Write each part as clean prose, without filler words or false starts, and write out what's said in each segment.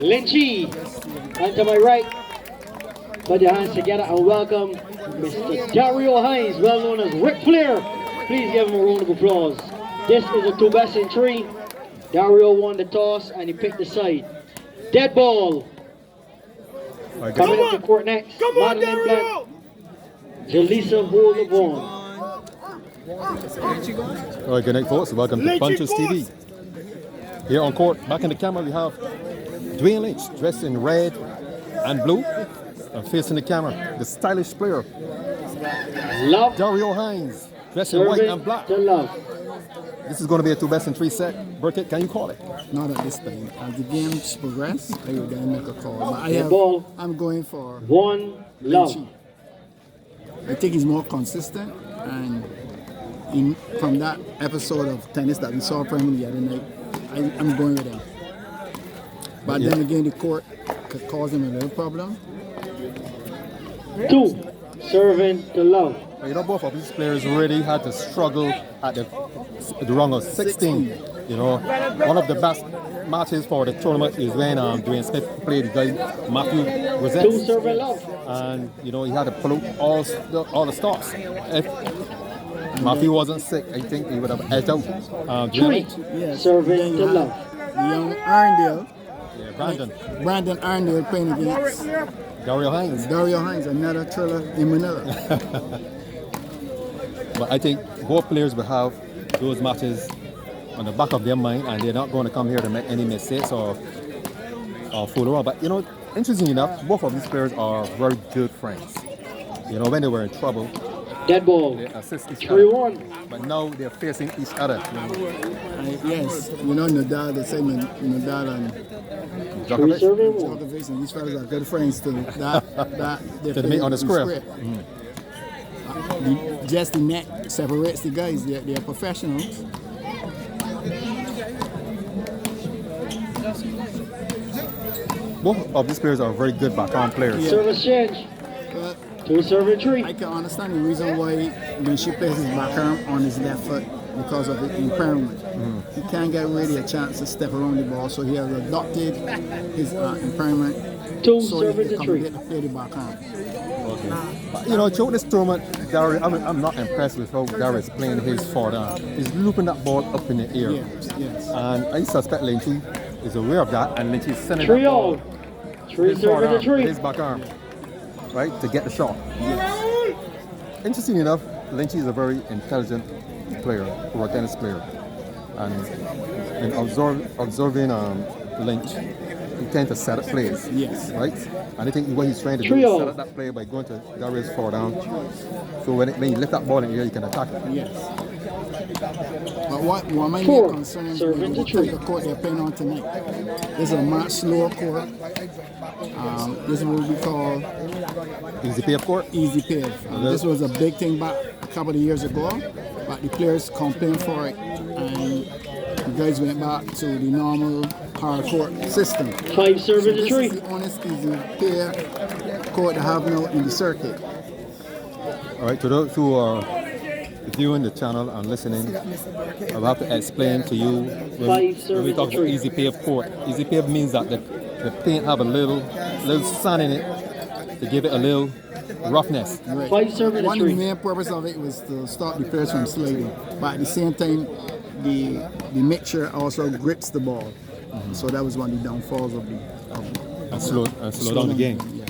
Lynchy, and to my right, put your hands together and welcome Mr. Dario Hinds, well known as Ric Flair. Please give him a round of applause. This is a 2 best in 3. Dario won the toss and he picked the side. Dead ball. Coming up to court next, Madeline Blunt, Jalisa Bull-Lebon. All right, good night, folks. Welcome to Bunches TV. Here on court, back in the camera, we have Dwayne Lynch, dressed in red and blue, and facing the camera, the stylish player, Love. Dario Hinds, dressed in white and black. To love. This is going to be a 2 best in 3 set. Burkett, can you call it? Not at this time. As the games progress, I will then make a call. But I'm going for One love. Lynchy. I think he's more consistent, and from that episode of tennis that we saw from him the other night, I'm going with him. But then again, the court could cause him a little problem. 2, serving to love. You know, both of these players really had to struggle at the round of 16. You know, one of the best matches for the tournament is when Dwayne Smith played the guy Matthew 2, Rosette, serving love. and you know he had to pull out all the stops. If Matthew wasn't sick, I think he would have edged out. 3, Yes. serving Then to you love. have the young Arndale, Yeah, Brandon Arndale playing against Dario Hinds. Dario Hinds, another thriller in Manila. But I think both players will have those matches on the back of their mind, and they're not going to come here to make any mistakes or fool around. But you know, interestingly enough, both of these players are very good friends. You know, when they were in trouble, Dead ball. they assist each other. 3-1. But now they're facing each other. Yes, you know Nadal, they say Nadal and 3, Djokovic, serving 1. Djokovic, and these fellas are good friends too. They To the play mate on the in square. Just the net separates the guys. They're professionals. Both of these players are very good backhand players. Service change. But 2, serving 3. I can understand the reason why when she plays his backhand on his left foot because of the impairment. He can't get really a chance to step around the ball, so he has adopted his impairment 2, so serving he to can 3. get to play the backhand. But, you know, throughout this tournament, Dario, I'm not impressed with how Dario is playing his forehand. He's looping that ball up in the air. Yes. And I suspect Lynchy is aware of that, and Lynchy is sending 3 that ball all. 3, his serving to forehand, 3. his back arm, right, to get the shot. Interesting enough, Lynchy is a very intelligent player, or a tennis player. And in observing Lynch, he tends to set up plays. Yes. Right? And I think what he's trying to do Trio. is set up that play by going to Dario's forehand. So when you lift that ball in the air, you can attack it. Yes. But what my 4, main concern is serving to what 3. type of court they're playing on tonight. This is a much slower court. This is what we call Easy pay, of course. easy pave. This was a big thing back a couple of years ago, but the players complained for it, and the guys went back to the normal hard court system. 5, So serving to this 3. is the honest easy pave court to have now in the circuit. All right, to those who are viewing the channel and listening, I will have to explain to you when we talk about easy pave court. Easy pave means that the paint have a little sand in it to give it a little roughness. Right. 5, serving to One of the 3. main purpose of it was to stop the players from sliding, but at the same time, the mixture also grips the ball. So that was one of the downfalls of And slow down the game. Yeah.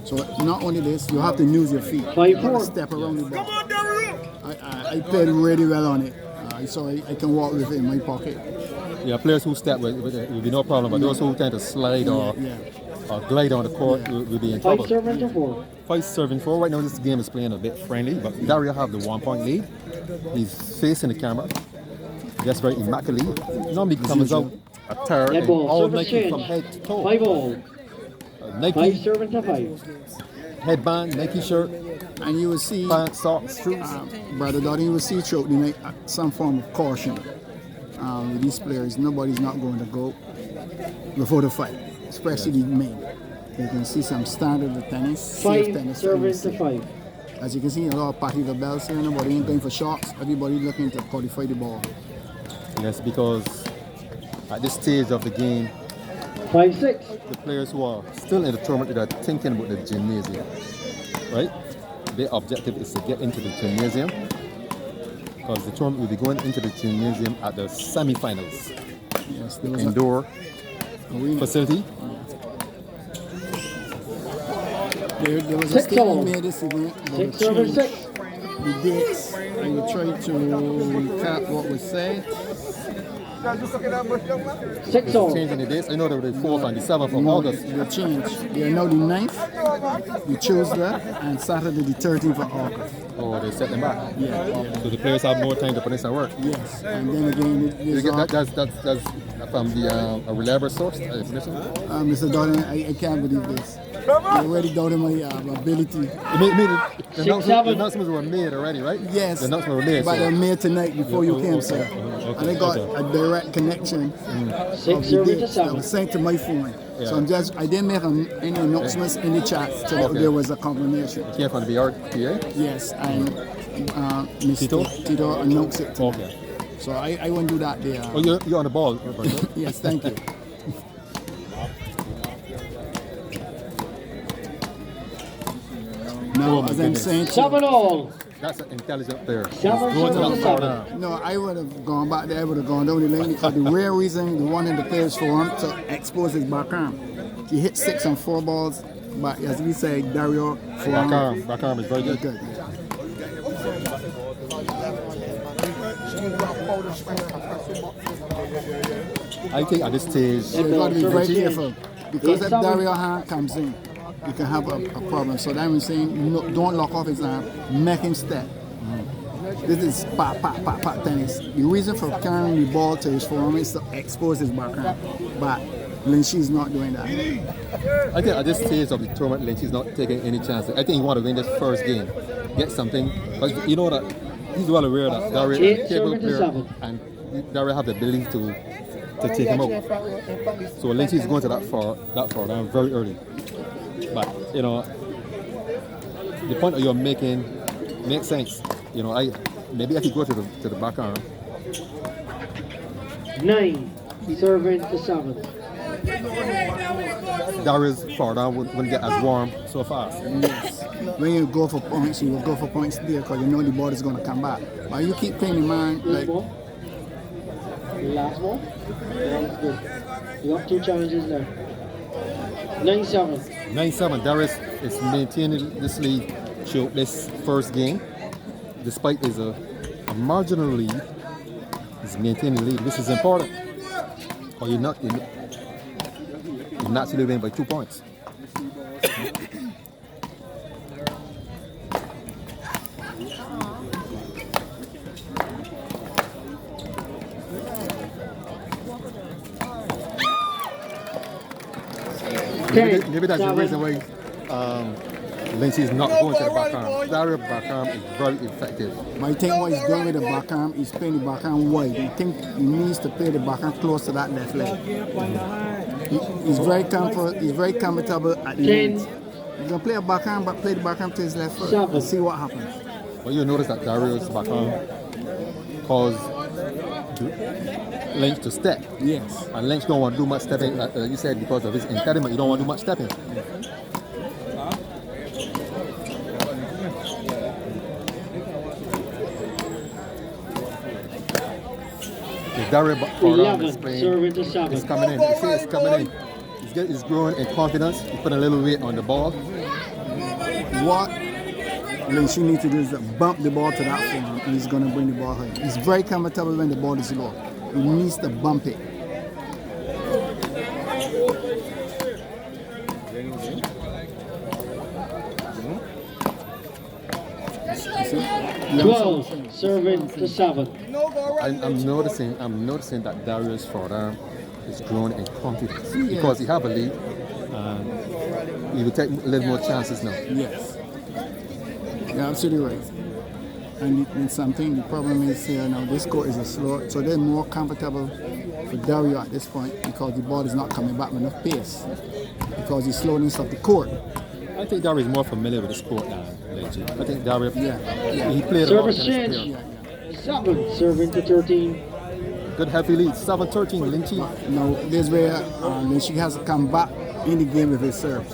So not only this, you have to use your feet. 5, You have 4. to step around the ball. I played really well on it, so I can walk with it in my pocket. Yeah, players who step with it will be no problem, but those who tend to slide or glide on the court will be in 5, trouble. serving to 4. 5 serving 4. Right now this game is playing a bit friendly, but Dario have the 1-point lead. He's facing the camera. That's very immaculately. Normally comes out attire Dead in ball. all Service Nike change. from head to toe. 5 all. 5, Nike serving to 5. headband, Nike shirt, And you will see, pants, socks, shoes. Brother Dario, you will see throughout the night some form of caution with these players. Nobody's not going to go before the fight, especially the men. You can see some standard of tennis, safe 5, tennis. serving to 5. As you can see, a lot of party the bells here. Nobody ain't going for shots. Everybody looking to qualify the ball. Yes, because at this stage of the game, 5-6. The players who are still in the tournament that are thinking about the gymnasium, right? Their objective is to get into the gymnasium because the tournament will be going into the gymnasium at the semi-finals. Yes, there was Indoor arena. facility. There was a 6 statement all. made this evening about 6 the over change 6. the dates. I will try to recap what was said. 6 all. Changing the dates. I know there were the 4th and the 7th of No, August. they changed. They are now the 9th, the Tuesday, and Saturday the 13th of August. Or they set them back. Yeah. So the players have more time to put in some work. Yes. And then again, You there's get that, that's from the a reliable source information. Mr. Darden, I can't believe this. They already doubted my ability. The 6-7. announcements were made already, right? Yes, The announcements were made. but so- they're made tonight before you came, Okay, sir. okay, And I got okay. a direct connection 6 of the over to dates that 7. was sent to my phone. Yeah. So I didn't make any announcements in the chat so that Okay. there was a confirmation. Came from the BRTO? Yes, and Mr. Tito announced it. Okay. So I won't do that there. Oh, you're on the ball, Roberto. Yes, thank you. Now, Oh, my as I'm goodness. saying, to 7 all. That's an intelligent player. Seven, Going to seven, that seven. far down. no, I would have gone back there. I would have gone down the lane because the real reason they wanted the players for him to expose his backhand. He hit 6 on 4 balls, but as we say, Dario for Backarm is very good. good. I think at this stage, So you got to be very Seven. careful because if 8-7. Dario hand comes in, you can have a problem. So that I'm saying, no, don't lock off his arm, make him step. This is pat tennis. The reason for carrying the ball to his forearm is to expose his backhand, but Lynch is not doing that. I think at this stage of the tournament, Lynch is not taking any chances. I think he want to win this first game, get something. But you know that he's well aware that Dario is a capable 8-7. player, and Dario have the ability to take him out. So Lynch is going to that far down very early. But you know, the point that you're making makes sense. You know, maybe I could go to the back arm. 9. Serving to 7. Dario's far down wouldn't get as warm so fast. Yes. When you go for points, you will go for points there because you know the ball is going to come back. But you keep playing the man Last like ball. Last ball. That's good. You got 2 challenges there. 9-7. 9-7. Darius is maintaining this lead through this first game. Despite there's a marginal lead, he's maintaining the lead. This is important. Or you're not still winning by 2 points. Maybe that's the reason why Lynch is not going to the backhand. Dario backhand is very effective. But I think what he's doing with the backhand, he's playing the backhand wide. I think he needs to play the backhand close to that left leg. He's very comfortable at the 10. end. He's gonna play a backhand, but play the backhand to his left foot 7. and see what happens. But you notice that Dario's backhand caused Lynch to step. Yes. And Lynch don't want to do much stepping, you said, because of his impediment. You don't want to do much stepping. Dario Backhand is 11. playing. Serving to 7. It's coming in. You see, it's coming in. He's growing in confidence. He's putting a little weight on the ball. What Lynch needs to do is bump the ball to that form, and he's gonna bring the ball high. He's very comfortable when the ball is low. He needs to bump it. See? 12. Serving to 7. I'm noticing that Dario's forearm is growing in confidence because he have a lead. He will take a little more chances now. Yes. You're absolutely right. And something, the problem is here now, this court is a slow, so they're more comfortable for Dario at this point because the ball is not coming back with enough pace because the slowness of the court. I think Dario is more familiar with this court than Lynch. I think Dario, Yeah. he played a lot of Service tennis change. here. Yeah. 7. Serving to 13. Good healthy lead. 7-13, Lynchy. Now, this where Lynchy has to come back in the game with his serves.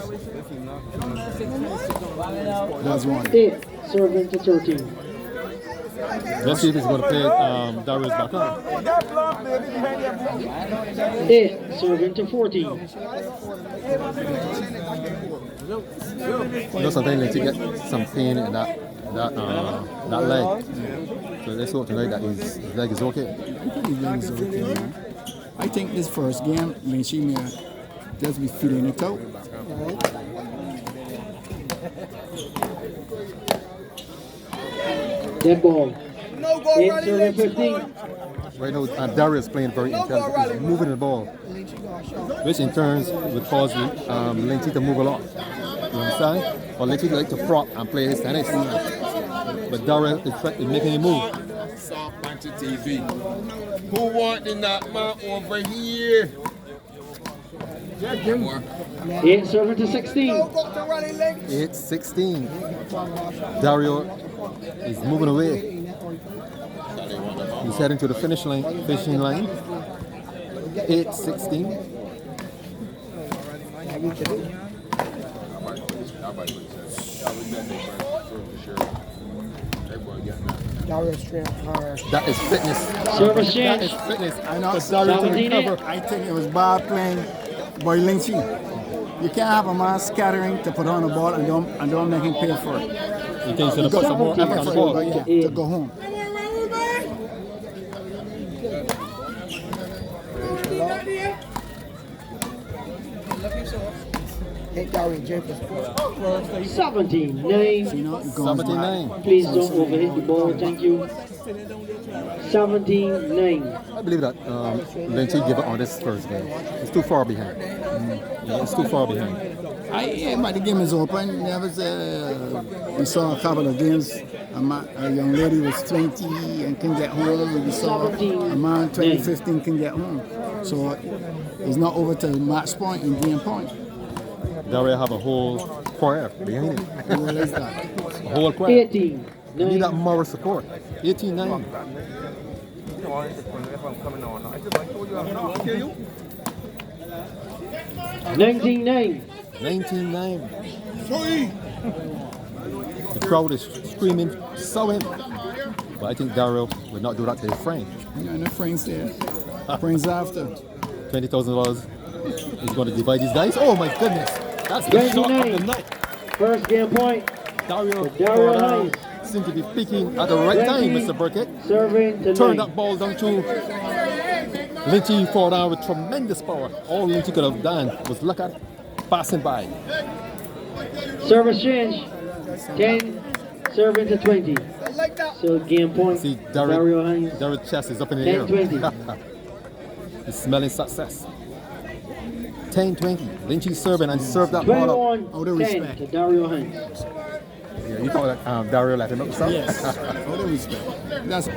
That's one. 8 serving to 13. Let's see if he's going to play Dario's back on. 8 serving to 14. You know, sometimes Lynchy get some pain in that leg. So let's hope tonight that his leg is okay. His leg is okay, man. I think this first game, Lynchy may just be feeling it out. Dead ball. 8 serving 15. Right now, Dario is playing very intelligent. He's moving the ball, which in turn would cause Lynchy to move a lot. You understand? Or Lynchy like to prop and play his tennis. But Dario is making him move. Soft bunch of TV. Who wanting that man over here? 8 serving to 16. 8-16. Dario is moving away. He's heading to the finishing line. 8-16. That is fitness. Service That change. is fitness. I know. For Dario to 17. recover. I think it was bad playing by Lynchy. You can't have a man scattering to put on the ball and don't make him pay for it. You think he should have put some more effort on the ball. Yeah, to go home. Hey, Dario, Jenkins. 17, 9. You know, it goes back. 79. Please don't overhit the ball, thank you. 17, 9. I believe that Lynchy gave up on this first game. It's too far behind. Yeah, it's too far behind. But the game is open. We saw a couple of games. A young lady was 20 and can get home. We saw a man 2015 can get home. So it's not over to match point and game point. Dario have a whole choir behind him. What is that? A whole choir. 18, You need 9. that moral support. 18-9. 19, 9. 19-9. The crowd is screaming, "Sow him!" But I think Dario would not do that to his friend. Yeah, no friends there. Friends after. $20,000 is going to divide these guys. Oh my goodness! That's the shot of the night. First game point. Dario Dario Hinds. seems to be peaking at the right time, Mr. Burkett. Serving to Turned 9. that ball down to Lynchy fall down with tremendous power. All Lynchy could have done was look at passing by. Service change. 10, serving to 20. So game point. See, Dario Hinds. Dario's chest is up in the air. 10-20. He's smelling success. 10-20. Lynchy serving and served that ball up. 21-10 to Dario Hinds. Yeah, you thought that Dario let him up, son? Yes. All the respect. That's